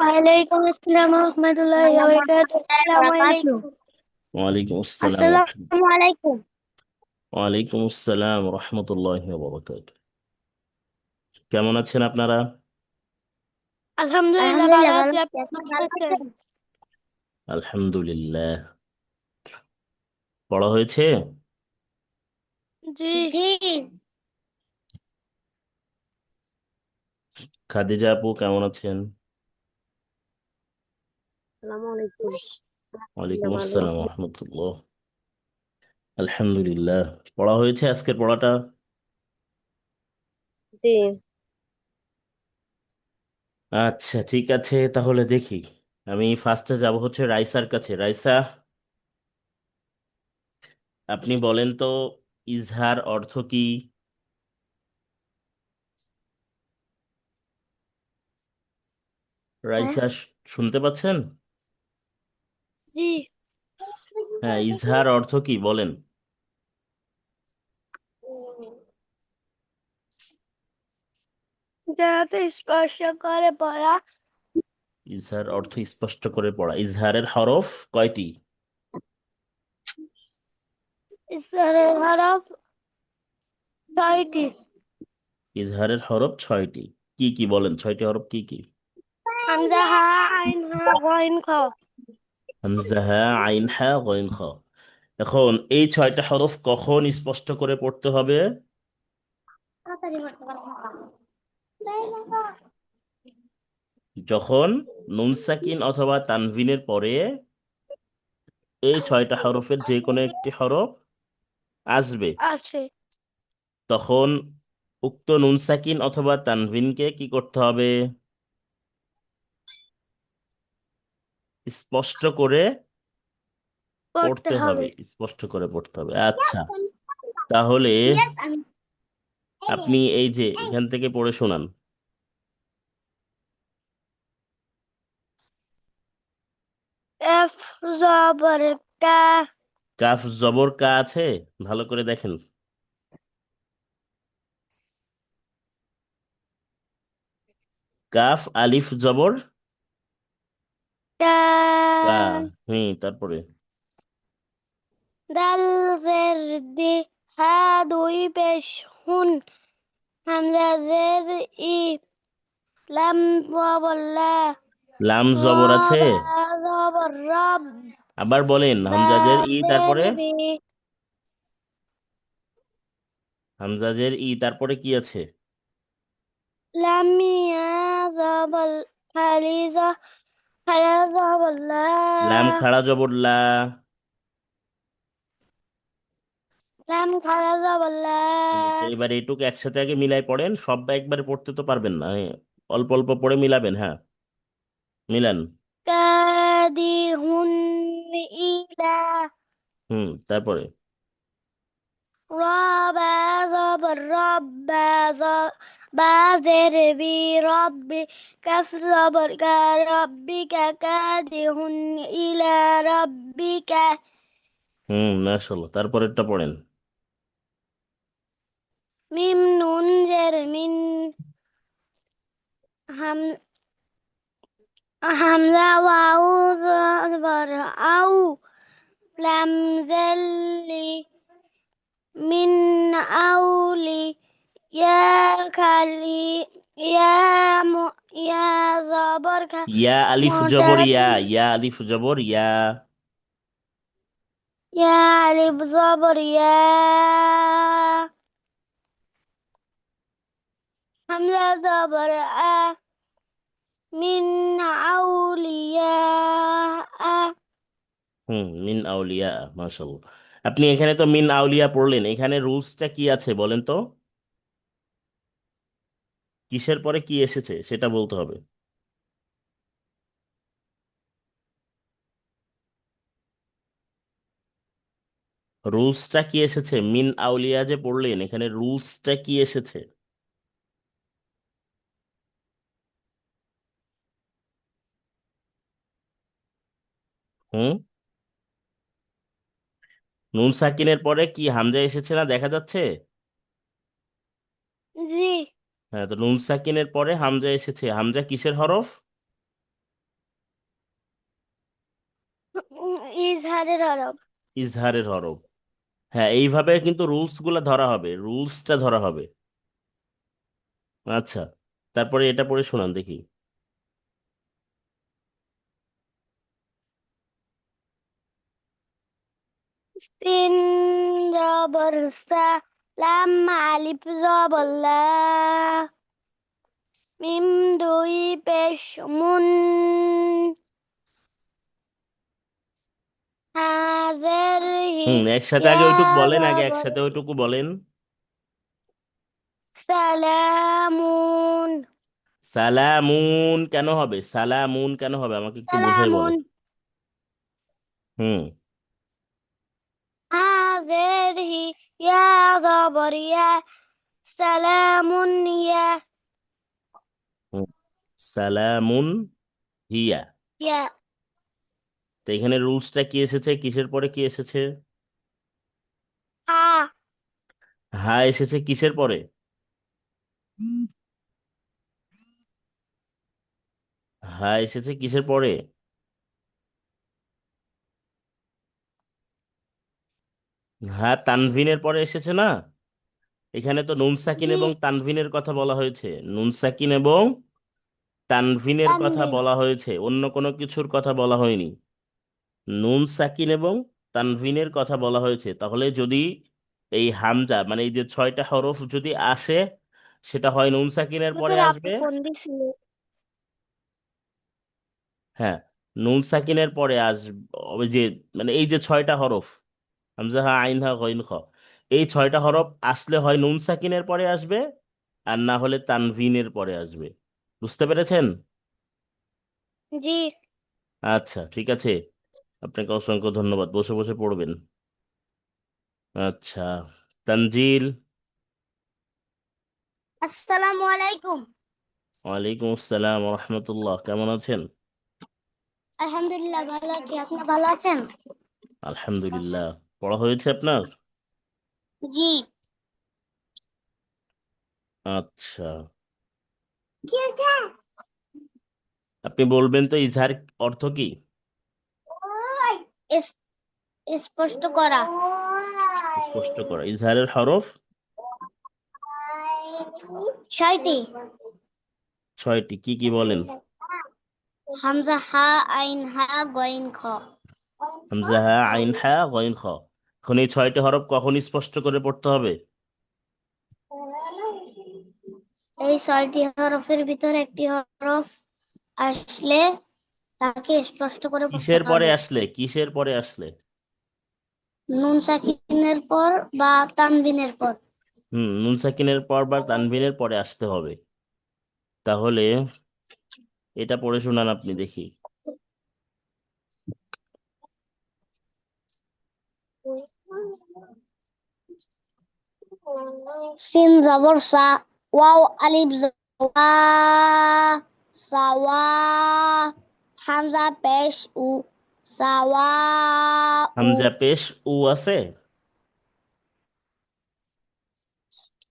ওয়ালাইকুম আসসালাম রহমতুল্লাহি ওয়া বারাকাতুহু। আসসালামু আলাইকুম। ওয়ালাইকুম আসসালাম আসসালামু আলাইকুম। ওয়ালাইকুম আসসালাম রহমতুল্লাহি ওয়া বারাকাতুহু। কেমন আছেন আপনারা? আলহামদুলিল্লাহ ভালো আলহামদুলিল্লাহ ভালো আছি, আছি। আপনি আপনি কেমন ভালো আছেন? আছেন? আলহামদুলিল্লাহ। পড়া হয়েছে? জি। জি। খাদিজা আপু কেমন আছেন? আসসালামু আলাইকুম। ওয়ালাইকুম আলহামদুলিল্লাহ ভালো আসসালাম আছি। রহমতুল্লাহ। আলহামদুলিল্লাহ। পড়া হয়েছে আজকের পড়াটা? জি। আচ্ছা, ঠিক আছে, তাহলে দেখি। আমি ফার্স্টে যাব হচ্ছে রাইসার কাছে। রাইসা, আপনি বলেন তো, ইজহার অর্থ কি? হ্যাঁ। রাইসা, শুনতে পাচ্ছেন? জি। হ্যাঁ, ইজহার অর্থ কি বলেন? যাতে স্পর্শ করে পড়া। ইজহার অর্থ স্পষ্ট করে পড়া। ইজহারের হরফ কয়টি? ইসরার হরফ 6টি। ইজহারের হরফ ছয়টি। কি কি বলেন, ছয়টি হরফ কি কি? হামজা, হা, আইন, হা, গইন, খ। হামজা, হা, আইন, হা, গইন, খ। এখন এই ছয়টা হরফ কখন স্পষ্ট করে পড়তে হবে? তাড়াতাড়ি করতে পারবো না। যখন নুন সাকিন অথবা তানভিনের পরে এই ছয়টা হরফের যে কোনো একটি হরফ আসবে, আছে। তখন উক্ত নুন সাকিন অথবা তানভিনকে কি করতে হবে? স্পষ্ট করে পড়তে পড়তে হবে। হবে। স্পষ্ট করে পড়তে হবে। আচ্ছা, তাহলে ইয়েস আমি। আপনি এই যে এখান থেকে পড়ে শোনান। এফ জবর কা। কাফ জবর কা আছে? ভালো করে দেখেন। কাফ আলিফ জবর কা। কা। তারপরে দাল জের দি, হা দুই পেশ হুন, হামজা জের ই, লাম জবর লা, লাম র জবর আছে? বা জবর রব, আবার বলেন, বা হামজাজের ই জের তারপরে? বি, হামজাজের ই তারপরে কি আছে? লাম ইয়া জবর খালিজা, খালা জবর লা, লাম খাড়া জবর লা। লাম খালা জবর লা। তো এবার এইটুকু একসাথে আগে মিলাই পড়েন, সব একবারে পড়তে তো পারবেন না, অল্প অল্প পড়ে মিলাবেন। হ্যাঁ, মিলান। কাদি হুন ইলা, তারপরে রবা জবর রব্বা, বাজের বি রব্বি, কাফ জবর কা, রব্বিকা কাদিহুন ইলা রব্বিকা। মাশাআল্লাহ, তারপরেরটা পড়েন। মিম নুন জের মিন, হাম হামজা ওয়াও জবর আউ, লাম জেল্লি, মিন আউলি, ইয়া খালি, ইয়া মু, ইয়া জবর খা, ইয়া আলিফ জবর মোটা, ইয়া। ইয়া আলিফ জবর ইয়া। ইয়া আলিফ জবর ইয়া, হামজা জবর আ, মিন আউলিয়া আ। মিন আউলিয়া। মাশাআল্লাহ। আপনি এখানে তো মিন আউলিয়া পড়লেন, এখানে রুলসটা কি আছে বলেন তো? কিসের পরে কি এসেছে সেটা বলতে হবে। রুলসটা কি এসেছে? মিন আউলিয়া যে পড়লেন, এখানে রুলসটা কি এসেছে? হুম নুন সাকিনের পরে কি হামজা এসেছে না, দেখা যাচ্ছে? জি। হ্যাঁ, তো নুন সাকিনের পরে হামজা এসেছে। হামজা কিসের হরফ? ইজহারের হরফ। ইজহারের হরফ। হ্যাঁ, এইভাবে কিন্তু রুলস গুলা ধরা হবে, রুলসটা ধরা হবে। আচ্ছা, তারপরে এটা পড়ে শোনান দেখি। সিন জবর সা, লাম আলিফ জবর লা, মিম দুই পেশ মুন, হাজের হি, একসাথে ইয়া আগে ওইটুকু বলেন, আগে জবর একসাথে ওইটুকু বলেন। সালামুন। সালামুন কেন হবে? সালামুন কেন হবে আমাকে একটু বুঝাই বলেন। সালামুন, হুম। হাজের হি, ইয়া জবর ইয়া, সালামুন ইয়া। হুম। সালামুন হিয়া। ইয়া, তো এখানে রুলসটা কি এসেছে, কিসের পরে কি এসেছে? হা, হা এসেছে কিসের পরে? হা এসেছে কিসের পরে? হা তানভিনের পরে এসেছে না? এখানে তো নুন সাকিন জি, এবং তানভিনের কথা বলা হয়েছে, নুন সাকিন এবং তানভিনের কথা তানবিন। বলা হয়েছে, অন্য কোনো কিছুর কথা বলা হয়নি। নুন সাকিন এবং তানভিনের কথা বলা হয়েছে। তাহলে যদি এই হামজা মানে এই যে 6টা হরফ যদি আসে, সেটা হয় নুন সাকিনের পরে হুজুর আপু আসবে। ফোন দিছিল। হ্যাঁ, নুন সাকিনের পরে আসবে ওই যে, মানে এই যে 6টা হরফ, হামজা হা আইন হা গইন খ, এই 6টা হরফ আসলে হয় নুন সাকিনের পরে আসবে, আর না হলে তানভিনের পরে আসবে। বুঝতে পেরেছেন? জি। আচ্ছা, ঠিক আছে। আপনাকে অসংখ্য ধন্যবাদ, বসে বসে পড়বেন। আচ্ছা, তানজিল। আসসালামু আলাইকুম। ওয়ালাইকুম আসসালাম রহমতুল্লাহ, কেমন আছেন? আলহামদুলিল্লাহ ভালো আছি, আপনি ভালো আছেন? আলহামদুলিল্লাহ। পড়া হয়েছে আপনার? জি। আচ্ছা, কি হয়েছে? আপনি বলবেন তো ইজহার অর্থ কি? ইস- স্পষ্ট করা। স্পষ্ট করা। ইজহারের হরফ 6টি। 6টি, কি কি বলেন? হামজা হা আইন হা গইন খ। হামজা হা আইন হা গইন খ। এখন এই 6টি হরফ কখন স্পষ্ট করে পড়তে হবে? এই 6টি হরফের ভিতর একটি হরফ আসলে তাকে স্পষ্ট করে পড়তে কিসের পরে হবে। আসলে, কিসের পরে আসলে? নুন সাকিনের পর বা তানবিনের পর। নুন সাকিনের পর বা তানভিনের পরে আসতে হবে। তাহলে এটা পড়ে শোনান আপনি দেখি। সিন জবর সা, ওয়াও আলিফ ওয়া, সাওয়া, হামজা পেশ উ, সাওয়া উ, হামজা পেশ উ আছে?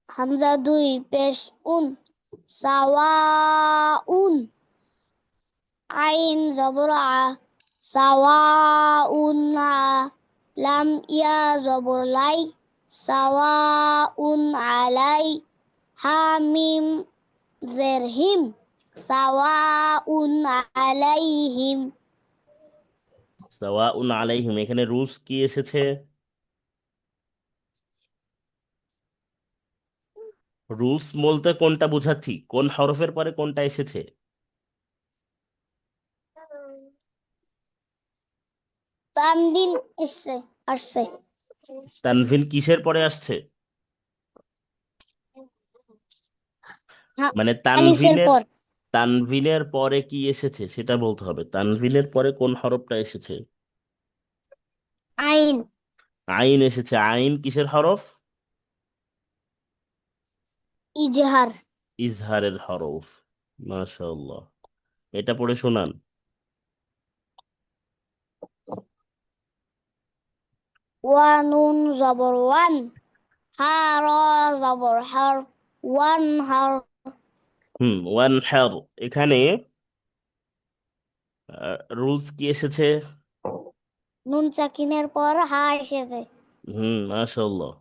হামজা দুই পেশ উন, সাওয়া উন, আইন জবর আ, সাওয়া উন আ, লাম ইয়া জবর লাই, সাওয়া উন আলাই, হামিম জেরহিম, সাওয়াউন আলাইহিম। সাওয়াউন আলাইহিম, এখানে রুলস কি এসেছে? রুলস বলতে কোনটা বুঝাচ্ছি, কোন হরফের পরে কোনটা এসেছে? তানবিন এসছে, আসছে। তানভিন কিসের পরে আসছে? হ্যাঁ, মানে আলিফের তানভিনের, পর। তানভিনের পরে কি এসেছে সেটা বলতে হবে। তানভিনের পরে কোন হরফটা এসেছে? আইন। আইন এসেছে। আইন কিসের হরফ? ইজহার। ইজহারের হরফ। মাশাআল্লাহ। এটা পড়ে শোনান। ওয়ানুন জবর ওয়ান, হার জবর হার, ওয়ান হার। ওয়ান হার, এখানে রুলস কি এসেছে? নুন সাকিনের পর হা এসেছে। মাশাআল্লাহ।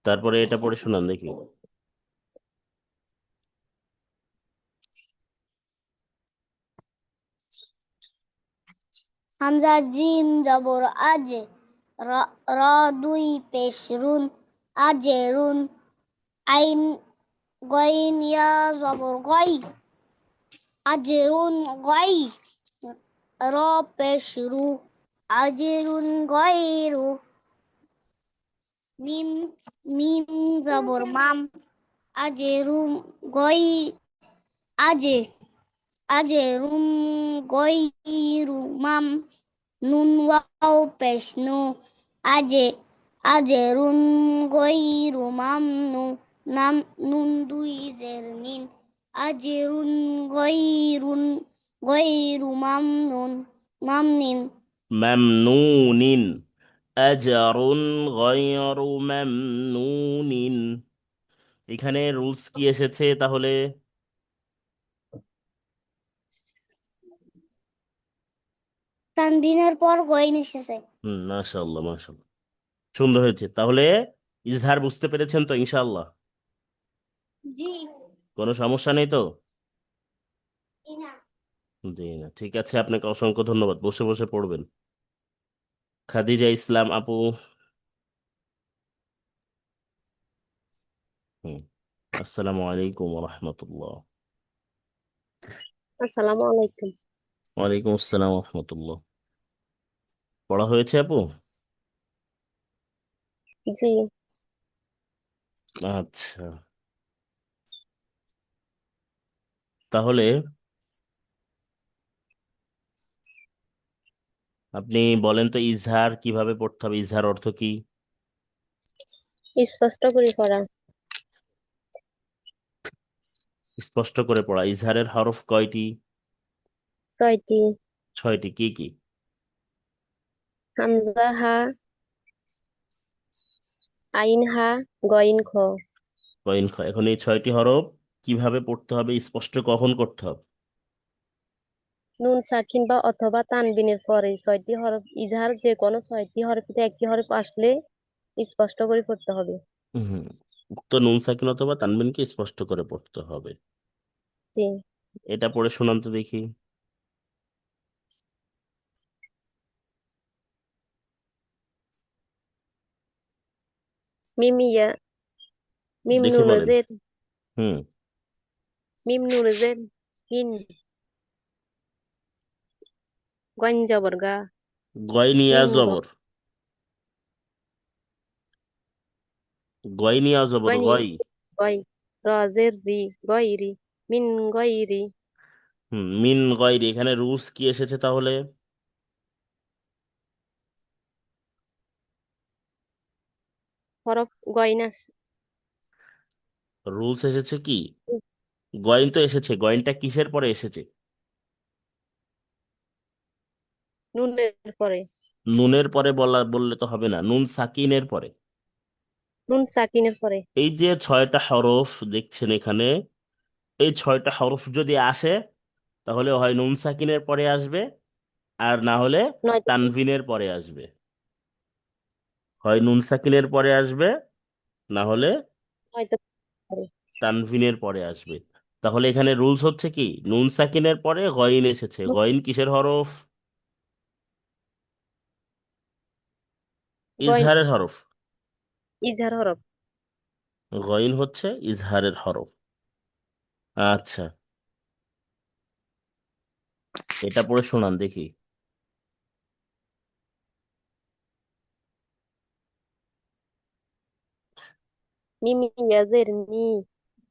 তারপরে এটা পড়ে শোনান দেখি। হামজা জিম জবর আজ, র র দুই পেশ রুন, আজে রুন, আইন গইন ইয়া জবর গই, আজরুন গই, র পেশ রু, আজরুন গয়রু, মিম মিম জবর মাম, আজরুম গই, আজে আজরুম গয়রু মাম, নুন ওয়াও পেশ নু, আজে আজরুন গয়রু মামনু, নাম নুন দুই জের নিন, আজরুন গয়রুন গয়রু মামনুন মামনিন। মামনুনিন, আজরুন গায়রু মামনুনিন। এখানে রুলস কি এসেছে তাহলে? তানবিনের পর গইন এসেছে। মাশাআল্লাহ মাশাআল্লাহ, সুন্দর হয়েছে। তাহলে ইজহার বুঝতে পেরেছেন তো ইনশাআল্লাহ? জি কোনো সমস্যা নেই তো? না। জি না, ঠিক আছে, আপনাকে অসংখ্য ধন্যবাদ। বসে বসে পড়বেন। খাদিজা ইসলাম আপু। হুম। আসসালামু আলাইকুম ওয়া রাহমাতুল্লাহ। আসসালামু আলাইকুম। ওয়ালাইকুম আসসালাম ওয়া রাহমাতুল্লাহ। পড়া হয়েছে আপু? জি। আচ্ছা, তাহলে আপনি বলেন তো ইজহার কিভাবে পড়তে হবে, ইজহার অর্থ কি? স্পষ্ট করে পড়া। স্পষ্ট করে পড়া। ইজহারের হরফ কয়টি? 6টি। 6টি। কি কি? হামজা হা, আইন হা, গইন খ। কয়েন খ। এখন এই 6টি হরফ কিভাবে পড়তে হবে, স্পষ্ট কখন করতে হবে? নুন সাকিন বা অথবা তানবিনের পরে 6টি হরফ, ইজহার যে কোনো 6টি হরফে একটি হরফ আসলে স্পষ্ট করে পড়তে হবে। হুম, উক্ত নুন সাকিন অথবা তানবিনকে স্পষ্ট করে পড়তে হবে। জি। এটা পড়ে শোনান তো দেখি। মিম ইয়া, মিম দেখে নুন বলেন। জের, হুম। মিম নুন জের, মিন, গইন জবর গা, গয়নিয়া মিম গ, জবর, গয়নিয়া জবর গইনি, গয়। গই, র জের রি, গইরি, মিন গইরি। মিন গয়রি। এখানে রুলস কি এসেছে তাহলে? হরফ গইনাস, রুলস এসেছে কি? গয়ন তো এসেছে, গয়নটা কিসের পরে এসেছে? নুনের পরে। নুনের পরে বললে তো হবে না, নুন সাকিনের পরে। নুন সাকিনের পরে। এই যে 6টা হরফ দেখছেন এখানে, এই 6টা হরফ যদি আসে তাহলে হয় নুন সাকিনের পরে আসবে, আর না হলে নয়তো তানভিনের পরে আসবে। হয় নুন সাকিনের পরে আসবে, না হলে নয়তো পরে। তানভিনের পরে আসবে। তাহলে এখানে রুলস হচ্ছে কি, নুন সাকিনের পরে গইন এসেছে। গইন কিসের হরফ? গইন ইজহারের হরফ। ইজহার হরফ। গইন হচ্ছে ইজহারের হরফ। আচ্ছা, এটা পড়ে শোনান দেখি। মিম ইয়াজের মি,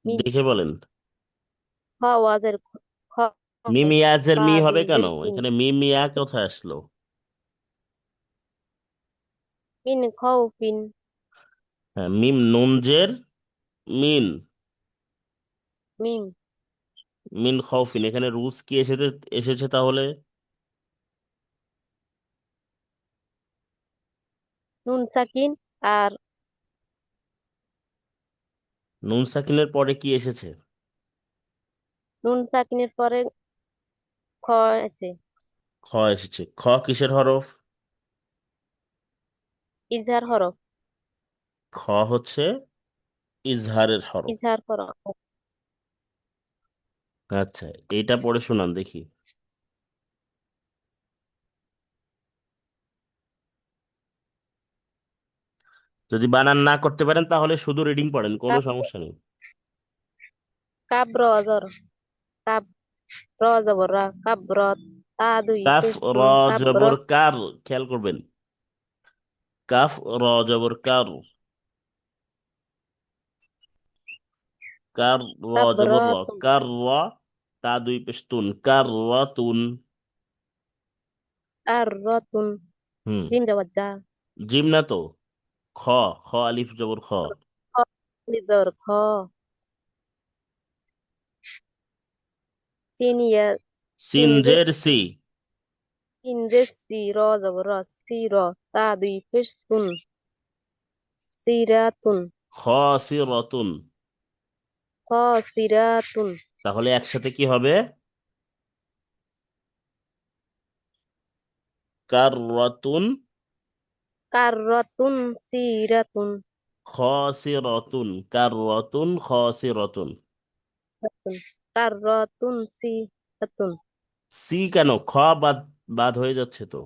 মি, দেখে বলেন। খ ওয়াজের খ, খ, মিম ইয়াজের ফা মি হবে কেন? জিমজের কিন, এখানে মিম ইয়া কোথায় আসলো? মিন খাউফিন, হ্যাঁ, মিম নুন জের মিন, মিম, মিন খাউফিন। এখানে রুলস কি এসেছে এসেছে তাহলে? নুন সাকিন আর নুন সাকিনের পরে কি এসেছে? নুন সাকিনের পরে খ আছে। খ এসেছে। খ কিসের হরফ? ইজহার হরফ। খ হচ্ছে ইজহারের হরফ। ইজহার হরফ। আচ্ছা, এইটা পড়ে শোনান দেখি। যদি বানান না করতে পারেন তাহলে শুধু রিডিং পড়েন, কোনো কাব সমস্যা নেই। কাব র জর। কাব র জবর রা। কাব র। তা দুই কাফ র পেশতুন কাব র। জবর কার, খেয়াল করবেন। কাফ র জবর কার, কার র কাব র জবর র, তুন। কার র। তা দুই পেশতুন, কার র তুন। আর র তুন। হুম। জিম জবর জা। জিম না তো, খ। খ আলিফ জবর খ। খ জবর খ। তিন ইয়া। তিন সিনজের সি। সি র জবর র। সি র। তা দুই পেশতুন সিরাতুন। খ সি রতুন। খ সিরাতুন। তাহলে একসাথে কি হবে? কার রতুন কাররাতুন সিরাতুন। খ সি রতুন, কার রতুন খ সি রতুন। কাররাতুন সিরাতুন। সি কেন? খ বাদ, বাদ হয়ে যাচ্ছে তো।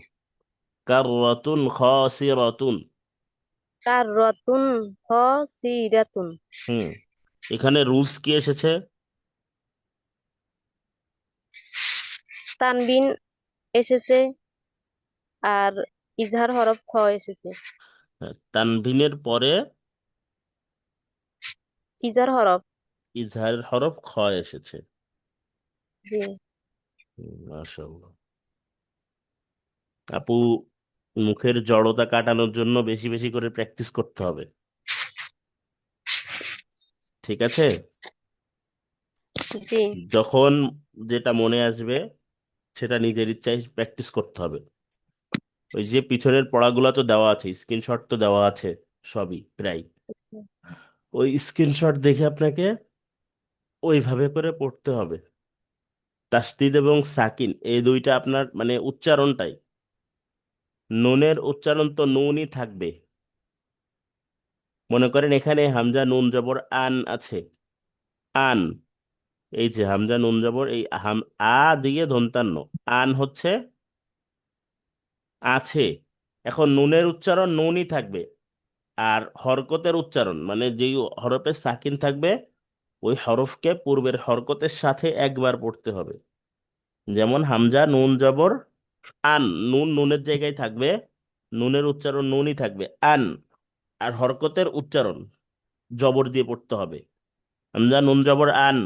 কার রতুন খ সি রতুন। কাররাতুন খ সিরাতুন। হুম। এখানে রুলস কি এসেছে? তানবিন এসেছে আর ইজহার হরফ খ এসেছে। তানভিনের পরে ইজহার হরফ। ইজহারের হরফ খ এসেছে। জি। মাশাআল্লাহ। আপু, মুখের জড়তা কাটানোর জন্য বেশি বেশি করে প্র্যাকটিস করতে হবে, ঠিক আছে? জি। যখন যেটা মনে আসবে সেটা নিজের ইচ্ছায় প্র্যাকটিস করতে হবে। ওই যে পিছনের পড়াগুলো তো দেওয়া আছে, স্ক্রিনশট তো দেওয়া আছে, সবই প্রায়। ওই স্ক্রিনশট দেখে আপনাকে ওইভাবে করে পড়তে হবে। তাসদিদ এবং সাকিন এই দুইটা আপনার মানে উচ্চারণটাই, নুনের উচ্চারণ তো নুনই থাকবে। মনে করেন এখানে হামজা নুন জবর আন আছে, আন। এই যে হামজা নুন জবর এই আ দিয়ে দন্তান্ন, আন হচ্ছে আছে। এখন নুনের উচ্চারণ নুনই থাকবে, আর হরকতের উচ্চারণ মানে যেই হরফে সাকিন থাকবে ওই হরফকে পূর্বের হরকতের সাথে একবার পড়তে হবে। যেমন হামজা নুন জবর আন, নুন নুনের জায়গায় থাকবে, নুনের উচ্চারণ নুনই থাকবে, আন। আর হরকতের উচ্চারণ জবর দিয়ে পড়তে হবে। হামজা নুন জবর আন,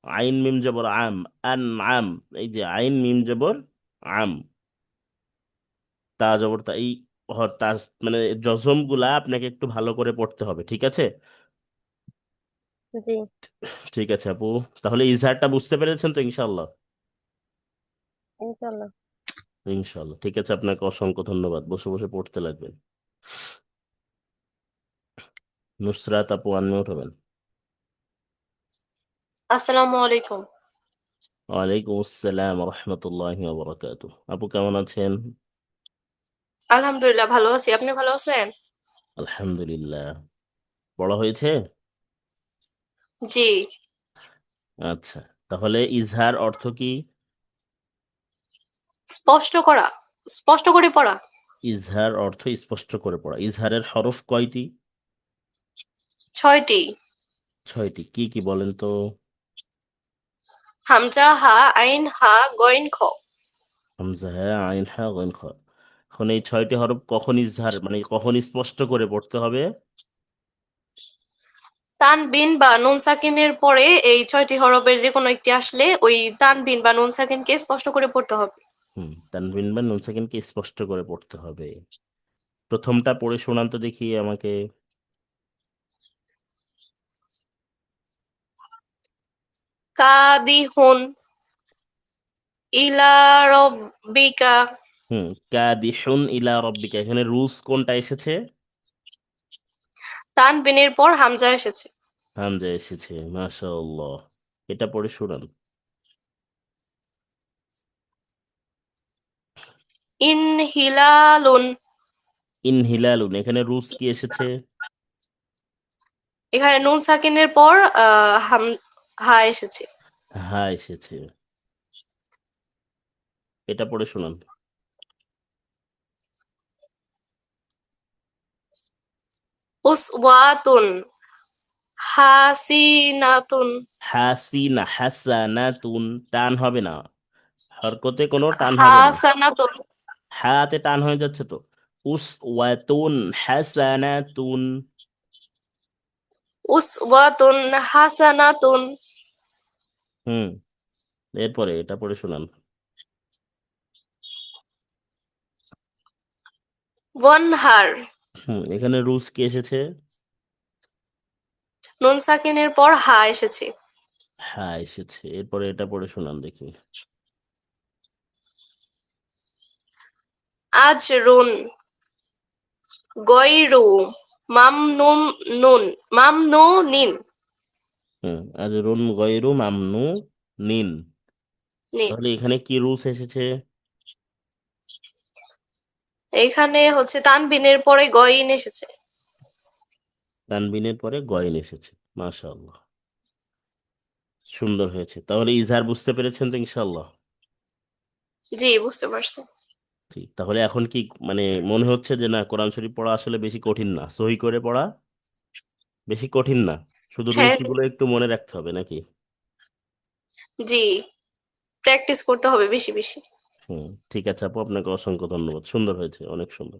আইন মিম জবর আম, আন আম। এই যে আইন মিম জবর আম, তা জবর তা, এই তা মানে জজম গুলা আপনাকে একটু ভালো করে পড়তে হবে, ঠিক আছে? জি। ঠিক আছে আপু, তাহলে ইজহারটা বুঝতে পেরেছেন তো ইনশাল্লাহ? ইনশাআল্লাহ। ইনশাল্লাহ, ঠিক আছে, আপনাকে অসংখ্য ধন্যবাদ, বসে বসে পড়তে লাগবেন। নুসরাত আপু আনমিউট হবেন। আসসালামু আলাইকুম। ওয়ালাইকুম আসসালাম রহমতুল্লাহ বরকাতু। আপু কেমন আছেন? আলহামদুলিল্লাহ ভালো আছি। আপনি ভালো আছেন? আলহামদুলিল্লাহ। পড়া হয়েছে? জি। আচ্ছা, তাহলে ইজহার অর্থ কি? স্পষ্ট করা, স্পষ্ট করে পড়া। ইজহার অর্থ স্পষ্ট করে পড়া। ইজহারের হরফ কয়টি? 6টি। 6টি। কি কি বলেন তো? হামজা, হা, আইন, হা, গইন, খ। হামজা হ্যাঁ, আইন হ্যাঁ, গইন খ। এখন এই 6টি হরফ কখন ইজহার মানে কখন স্পষ্ট করে পড়তে হবে? তানবিন বা নুন সাকিনের পরে এই 6টি হরফের যে কোনো একটি আসলে ওই তানবিন বা নুন সাকিনকে স্পষ্ট করে পড়তে হবে। তানবিন বা নুন সাকিনকে স্পষ্ট করে পড়তে হবে। প্রথমটা পড়ে শোনান তো দেখি আমাকে। কাদিহুন ইলা রব্বিকা। কাদিহুন ইলা রব্বিকা, এখানে রুলস কোনটা এসেছে? তানবিনের পর হামজা এসেছে। হামজা এসেছে, মাশাআল্লাহ। এটা পড়ে শোনান। ইনহিলালুন। ইনহিলালুন, এখানে রুজ কি এসেছে? এখানে নুন সাকিনের পর হা এসেছে। হা এসেছে। এটা পড়ে শোনান। উসওয়াতুন হাসিনাতুন। হাসিনা, হাসানাতুন, টান হবে না, হরকতে কোনো টান হবে না, হাসানাতুন। হাতে টান হয়ে যাচ্ছে তো। উসওয়াতুন হাসানাতুন। উসওয়াতুন হাসানাতুন। হুম, এরপরে এটা পড়ে শোনান। ওয়ানহার। এখানে রুজ কি এসেছে? নুন সাকিনের পর হা এসেছে। হ্যাঁ এসেছে। এরপরে এটা পড়ে শোনান দেখি। আজরুন গয়রু মামনুন নুন মামনুনিন। আজরুন গয়রু মামনু নিন। নিন। তাহলে এখানে কি রুলস এসেছে? এইখানে হচ্ছে তানবিনের পরে গয়িন এসেছে। তানবিনের পরে গয়েন এসেছে। মাশাআল্লাহ, সুন্দর হয়েছে। তাহলে ইজহার বুঝতে পেরেছেন তো ইনশাআল্লাহ? জি, বুঝতে পারছি। ঠিক, তাহলে এখন কি মানে মনে হচ্ছে যে না, কোরআন শরীফ পড়া আসলে বেশি কঠিন না, সহি করে পড়া বেশি কঠিন না, শুধু রুলস হ্যাঁ, গুলো একটু মনে রাখতে হবে নাকি? জি, প্র্যাকটিস করতে হবে বেশি বেশি। ঠিক আছে আপু, আপনাকে অসংখ্য ধন্যবাদ, সুন্দর হয়েছে, অনেক সুন্দর।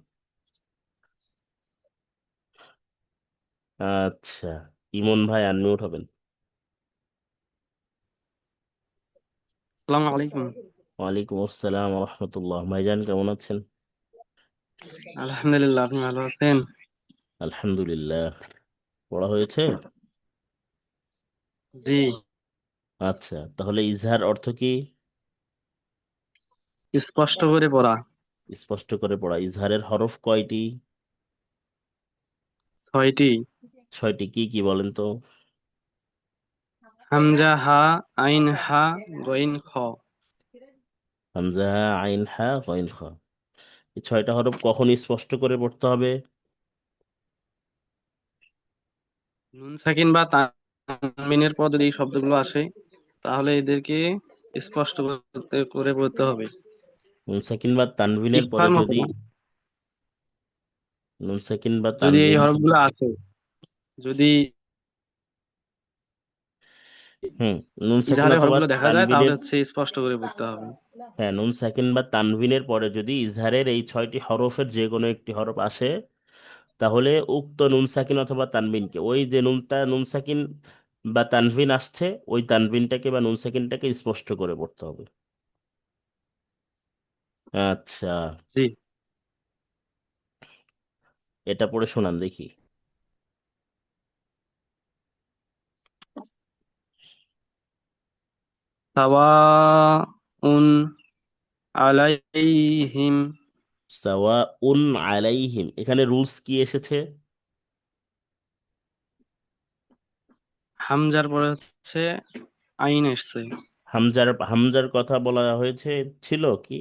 আচ্ছা, ইমন ভাই আনমিউট হবেন। আসসালামু আলাইকুম। ওয়ালাইকুম আসসালাম রহমতুল্লাহ। ভাইজান কেমন আছেন? আলহামদুলিল্লাহ, আপনি ভালো আছেন? আলহামদুলিল্লাহ। পড়া হয়েছে? জি। আচ্ছা, তাহলে ইজহার অর্থ কি? স্পষ্ট করে পড়া। স্পষ্ট করে পড়া। ইজহারের হরফ কয়টি? 6টি। 6টি। কি কি বলেন তো? হামজা, হা, আইন, হা, গইন, খ। হামজা, আইন, হা, গইন, খ। এই 6টা হরফ কখন স্পষ্ট করে পড়তে হবে? নুন সাকিন বা তানবিনের পর যদি এই শব্দগুলো আসে, তাহলে এদেরকে স্পষ্ট করে পড়তে হবে। নুন সাকিন বা তানবিনের পরে ইকফার মতো যদি, না। নুন সাকিন বা যদি এই তানবিন, হরফগুলো আসে, যদি হুম, নুন সাকিন ইজাহারের অথবা হরফগুলো দেখা যায়, তাহলে তানবিনের, হচ্ছে স্পষ্ট করে পড়তে হবে। হ্যাঁ, নুন সাকিন বা তানবিনের পরে যদি ইজহারের এই 6টি হরফের যে কোনো একটি হরফ আসে, তাহলে উক্ত নুন সাকিন অথবা তানবিনকে, ওই যে নুন সাকিন বা তানবিন আসছে, ওই তানবিনটাকে বা নুন সাকিনটাকে স্পষ্ট করে পড়তে হবে। আচ্ছা, জি। এটা পড়ে শোনান দেখি। সাওয়াউন আলাইহিম। সাওয়াউন আলাইহিম, এখানে রুলস কি এসেছে? হামজার পরে হচ্ছে আইন এসছে। হামজার কথা বলা হয়েছে, ছিল কি?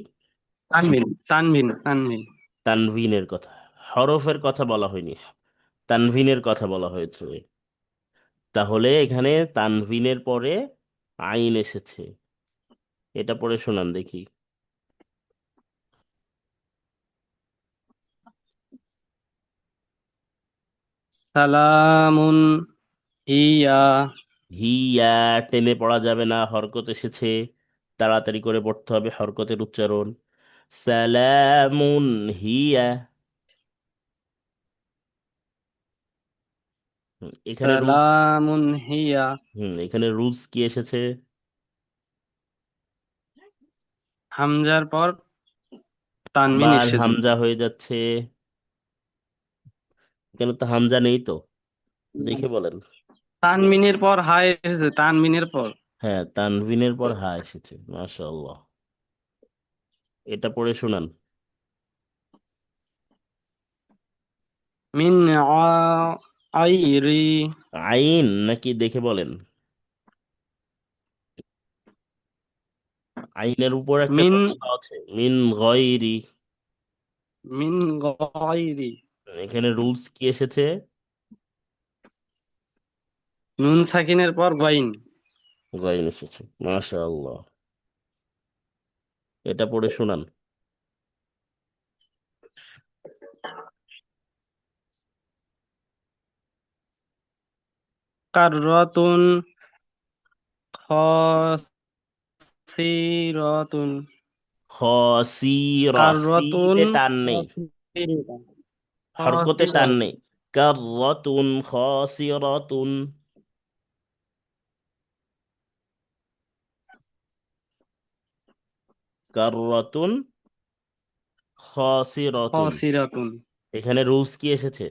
তানবিন, তানবিন, তানবিন। তানভিনের কথা, হরফের কথা বলা হয়নি, তানভিনের কথা বলা হয়েছে। তাহলে এখানে তানভিনের পরে আইন এসেছে। এটা পড়ে শোনান দেখি। সালামুন হিয়া। হিয়া, টেনে পড়া যাবে না, হরকত এসেছে, তাড়াতাড়ি করে পড়তে হবে হরকতের উচ্চারণ। সালামুন হিয়া। এখানে রুলস, সালামুন হিয়া। এখানে রুলস কি এসেছে? হামজার পর তানবিন আবার এসেছে। হামজা হয়ে যাচ্ছে, কেন তো হামজা নেই তো, দেখে বলেন। তানবিনের পর হায় এসেছে, তানবিনের পর। হ্যাঁ, তানভিনের পর হা এসেছে, মাশাআল্লাহ। এটা পড়ে শোনান। মিন আইরি। আইন নাকি দেখে বলেন। আইনের উপর একটা মিন টপিক আছে, মিন গয়রি। মিন গয়রি, এখানে রুলস কি এসেছে? নুন সাকিনের পর গইন। গয়েন এসেছে, মাশাআল্লাহ। এটা পড়ে শোনান। কাররাতুন খসিরাতুন, খসিরা, কাররাতুন সিতে টান নেই, খসিরাতুন, হরকতে টান খসিরাতুন, নেই। কাররাতুন খসিরাতুন। কাররাতুন খসিরাতুন। খসিরাতুন। এখানে রুলস কি এসেছে?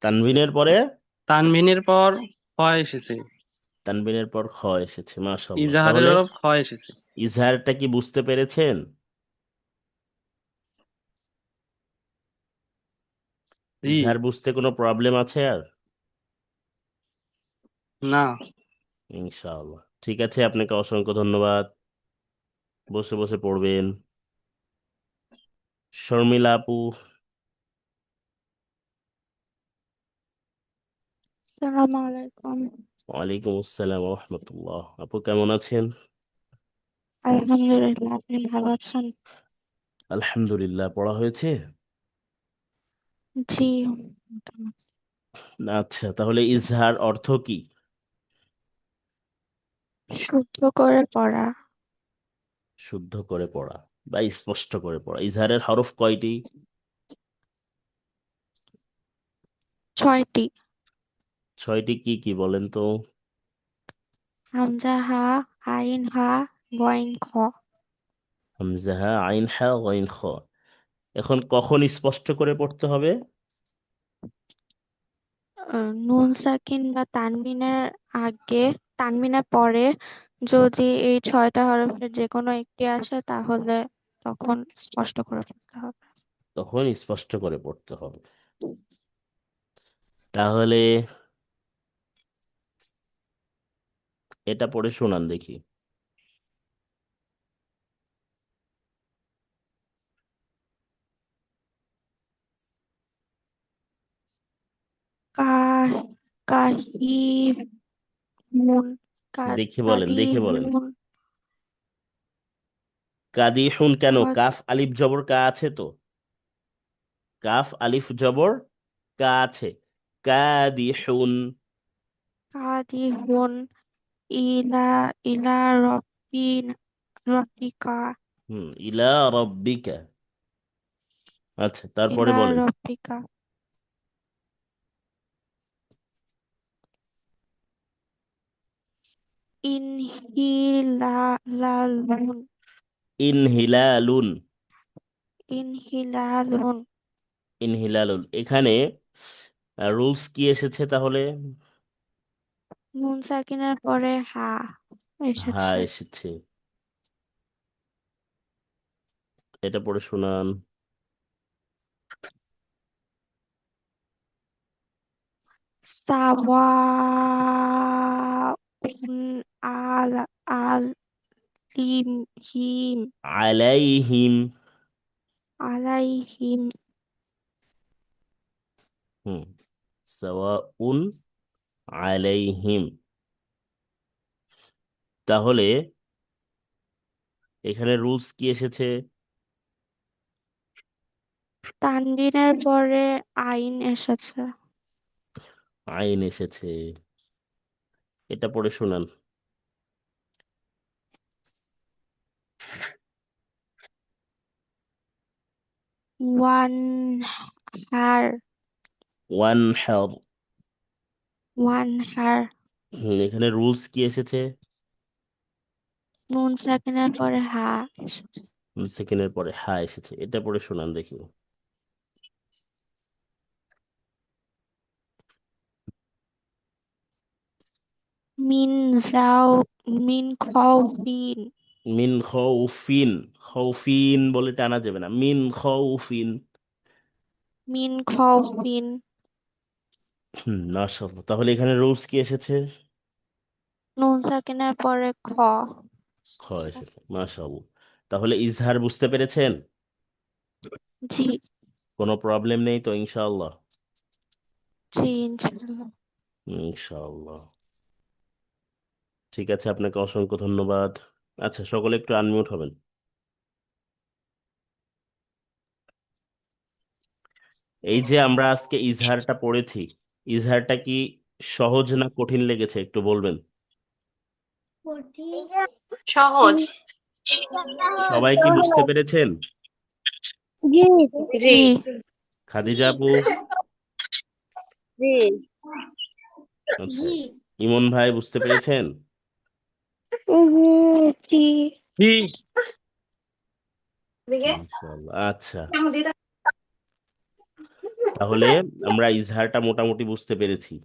তানবিনের পরে, তানবিনের পর খ এসেছে, তানবিনের পর খ এসেছে, মাশাআল্লাহ। ইজাহারের তাহলে হরফ খ এসেছে। ইজহারটা কি বুঝতে পেরেছেন? জি। ইজহার বুঝতে কোনো প্রবলেম আছে আর? না। ইনশাআল্লাহ ঠিক আছে, আপনাকে অসংখ্য ধন্যবাদ। বসে বসে পড়বেন। শর্মিলা আপু। আসসালামু আলাইকুম। ওয়ালাইকুম আসসালাম রহমতুল্লাহ। আপু কেমন আছেন? আলহামদুলিল্লাহ, আপনি ভালো আছেন? আলহামদুলিল্লাহ। পড়া হয়েছে? জি, মোটামুটি। আচ্ছা, তাহলে ইজহার অর্থ কি? শুদ্ধ করে পড়া। শুদ্ধ করে পড়া বা স্পষ্ট করে পড়া। ইজহারের হরফ কয়টি? 6টি। 6টি। কি কি বলেন তো? হামজা, হা, আইন, হা, গইন, খ। হামজা, হা, আইন, হা, গইন, খ। এখন কখন স্পষ্ট করে পড়তে হবে? নুন সাকিন বা তানবিনের আগে, তানবিনের পরে যদি এই 6টা হরফের যে কোনো একটি আসে তাহলে তখন স্পষ্ট করে পড়তে হবে। তখন স্পষ্ট করে পড়তে হবে। তাহলে এটা পড়ে শোনান দেখি। কা কাহিমুন, দেখে বলেন, দেখে বলেন। কাদিমুন, কাদিহুন কেন? কাফ আলিফ জবর কা আছে তো। কাফ আলিফ জবর কা আছে। কাদিহুন। কাদিহুন, ইলা ইলা রব্বিন রব্বিকা, ইলা রব্বিকা। আচ্ছা, তারপরে ইলা বলেন। রব্বিকা, ইনহিলালালুন, ইনহিলালুন। ইনহিলালুন। ইনহিলালুন। এখানে রুলস কি এসেছে তাহলে? নুন সাকিনের পরে হা হা এসেছে। এসেছে। এটা পড়ে শোনান। সাওয়াউন আল আলিহিম আলাইহিম। আলাইহিম হুম সাওয়াউন আলাইহিম। তাহলে এখানে রুলস কি এসেছে? তানবিনের পরে আইন এসেছে। আইন এসেছে। এটা পড়ে শোনান। ওয়ান হার, ওয়ান হেল্প। ওয়ান হার। এখানে রুলস কি এসেছে? নুন সাকিনের পরে হা এসেছে। সেকেন্ডের পরে হা এসেছে। এটা পড়ে শোনান দেখি। মিন যাও, মিন খাউফিন, মিন খাউফিন। খাউফিন বলে টানা যাবে না, মিন খাউফিন। মিন খাউফিন। মাশাআল্লাহ। তাহলে এখানে রুলস কি এসেছে? নুন সাকিনের পরে খ। খ এসেছে, মাশাআল্লাহ। তাহলে ইজহার বুঝতে পেরেছেন? জি। কোনো প্রবলেম নেই তো ইনশাআল্লাহ? জি, ইনশাআল্লাহ। ইনশাআল্লাহ। ঠিক আছে, আপনাকে অসংখ্য ধন্যবাদ। আচ্ছা, সকলে একটু আনমিউট হবেন। এই যে আমরা আজকে ইজহারটা পড়েছি, ইজহারটা কি সহজ না কঠিন লেগেছে একটু বলবেন? সহজ। সবাই কি বুঝতে পেরেছেন? জি জি। জি। খাদিজা আপু? জি। আচ্ছা, ইমন ভাই বুঝতে পেরেছেন? জি জি। ইনশাআল্লাহ। আচ্ছা, তাহলে আমরা ইজহারটা মোটামুটি বুঝতে পেরেছি।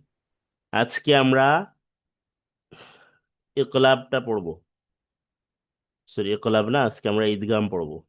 আজকে আমরা ইকলাবটা পড়বো। সরি, ইকলাব না, আজকে আমরা ঈদগাম পড়বো।